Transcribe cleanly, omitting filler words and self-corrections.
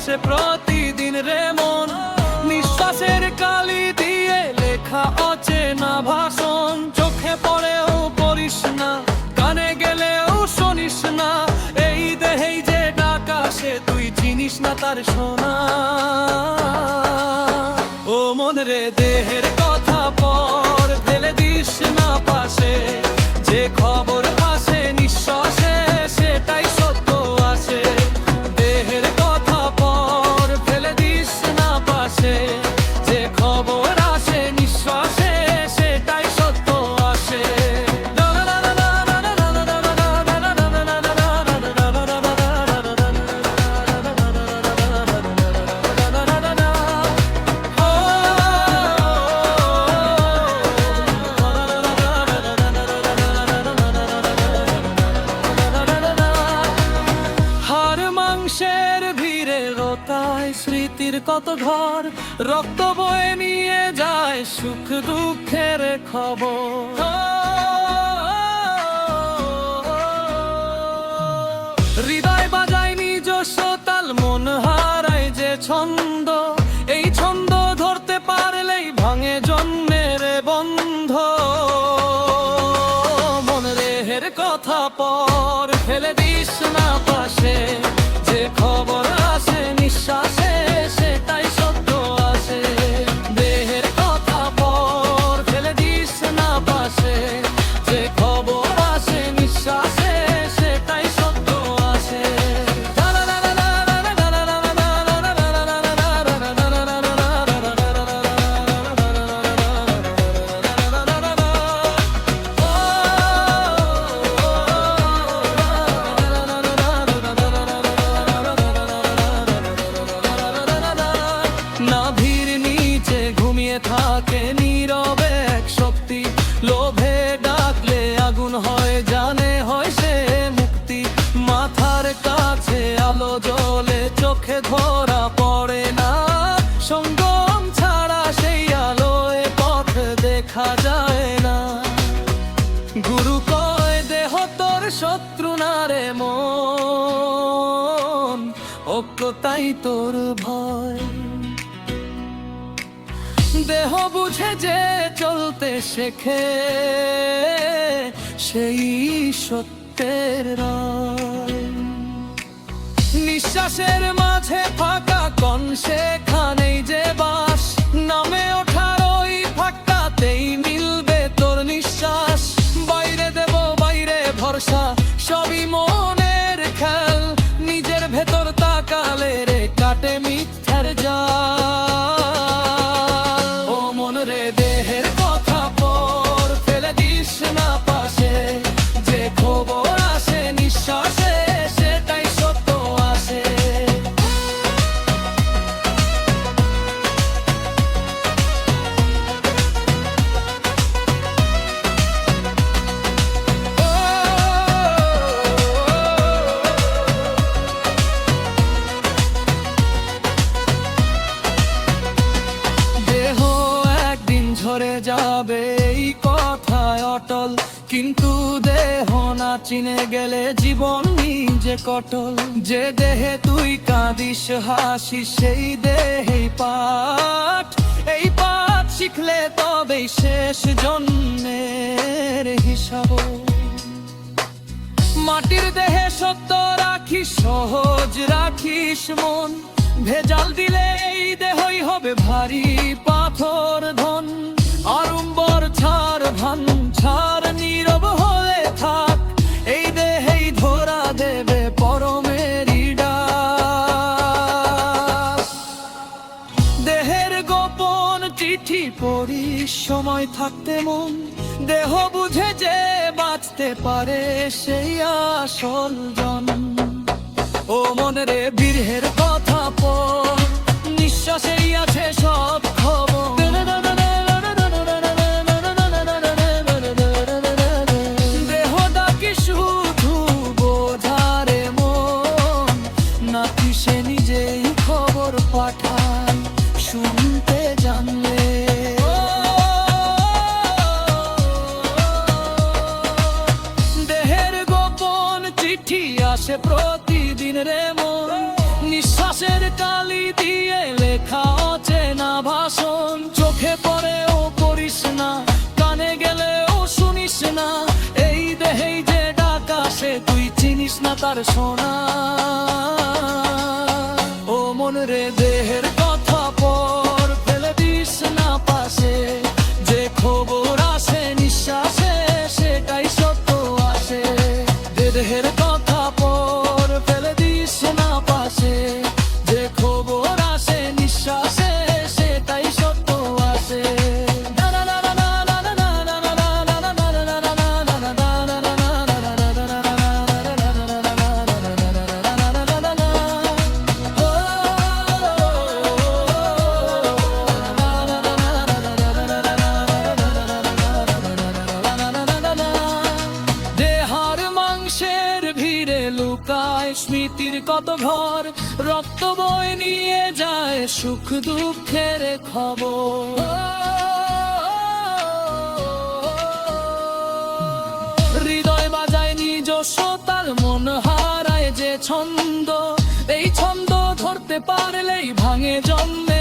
আসে প্রতিদিন রে মন। নিঃশ্বাসের কালি দিয়ে লেখা অচেনা ভাষণ, চোখে পড়েও পড়িস না, কানে গেলেও শুনিস না। এই দেহেই যে ডাক আসে, তুই চিনিস না তার শোনা। ও মন রে, দেহের কথা পর ফেলে দিস না পাশে, যে খবর আসে নিঃশ্বাসে সেটাই সত্য আসে। দেহের কথা পর ফেলে দিস না পাশে, যে খবর আসে নিঃশ্বাসে সেটাই সত্য আসে। মাংসের ভিড়ে রোতায় স্মৃতির কত ঘর, রক্ত বয়ে নিয়ে যায় সুখ দুঃখের খবর। হৃদয় বাজায় নিজস্ব তাল, মন হারায় যে ছন্দ। এই ছন্দ ধরতে পারলেই ভাঙে জন্মের বন্ধ। মন রেহের কথা পর ফেলে দিস না পাশে, যে খবর আসে নিঃশ্বাসে সেটাই সত্য আসে। দেহের কথা পর ফেলে দিস না পাশে, যে খবর আসে নিঃশ্বাসে সেটাই সত্য আসে। নাভির নিচে ঘুমিয়ে থাকে নীরবে এক শক্তি, লোভে ডাকলে আগুন হয়, জানে হয় সে মুক্তি। মাথার কাছে আলো জ্বলে, চোখে ধরা পড়ে না, সঙ্গম ছাড়া সেই আলোয় পথ দেখা যায় না। গুরু কয় দেহ তোর শত্রু না রে মন, অজ্ঞতাই তোর ভয়। দেহ বুঝে যে চলতে শেখে, সেই সত্যের রায়। নিঃশ্বাসের মাঝে ফাঁকা কণ, সেখানেই যে বাস। নামে ওঠার ওই ফাঁকাতেই মিলবে তোর নিঃশ্বাস। বাইরে দেব বাইরে ভরসা, সবই মনের খেল। নিজের ভেতর তাকালে রে কাটে মিথ্যার জাল। ও মন রে, দেহের কথা পর ফেলে দিস না পাশে, যে খবর আসে নিঃশ্বাসে সেটাই সত্য আসে। দেহ একদিন ঝরে যাবে এই কথায় অটল, কিন্তু দেহ না চিনে গেলে জীবন নিজে কটল। যে দেহে তুই কাঁদিস হাসিস, সেই দেহেই পাঠ। এই পাঠ শিখলে তবেই শেষ জন্মের হিসাব। মাটির দেহে সত্য রাখিস, সহজ রাখিস মন। ভেজাল দিলে এই দেহই হবে ভারী পাথর ধন। আড়ম্বর ছাড়, ভান ছাড়, নীরব হয়ে থাক। এই দেহেই ধরা দেবে পরমেরই ডাক। দেহের গোপন চিঠি পড়িস সময় থাকতে মন। দেহ বুঝে যে বাঁচতে পারে সেই আসল জন। ও মন রে, বীরের কথা পর, নিঃশ্বাসেই আছে সব খবর। দেহ ডাকি শুধু বোঝারে মন, নাকি সে নিজেই খবর পাঠায় শুনতে জানলে। দেহের গোপন চিঠি আসে প্রতিদিন রে মন। নিঃশ্বাস রসের কালি দিয়ে লেখা অচেনা ভাষণ, চোখে পড়েও পড়িস না, কানে গেলেও শুনিস না, এই দেহেই যে ডাক আসে তুই চিনিস না তার সোনা। ও মন রে দেহের কথা পর ফেলে দিস না পাশে, যে খবর আসে নিঃশ্বাসে সেটাই সত্য আসে। দেহের কথা পর ফেলে দিস না পাশে, যে খবর আসে নিঃশ্বাসে সেটাই সত্য আসে। লুকায় স্মৃতির কত ঘর, রক্ত বয়ে নিয়ে যায় সুখ দুঃখের খবর। হৃদয় বাজায় নিজস্ব তার, মন হারায় যে ছন্দ, এই ছন্দ ধরতে পারলেই ভাঙে জন্মে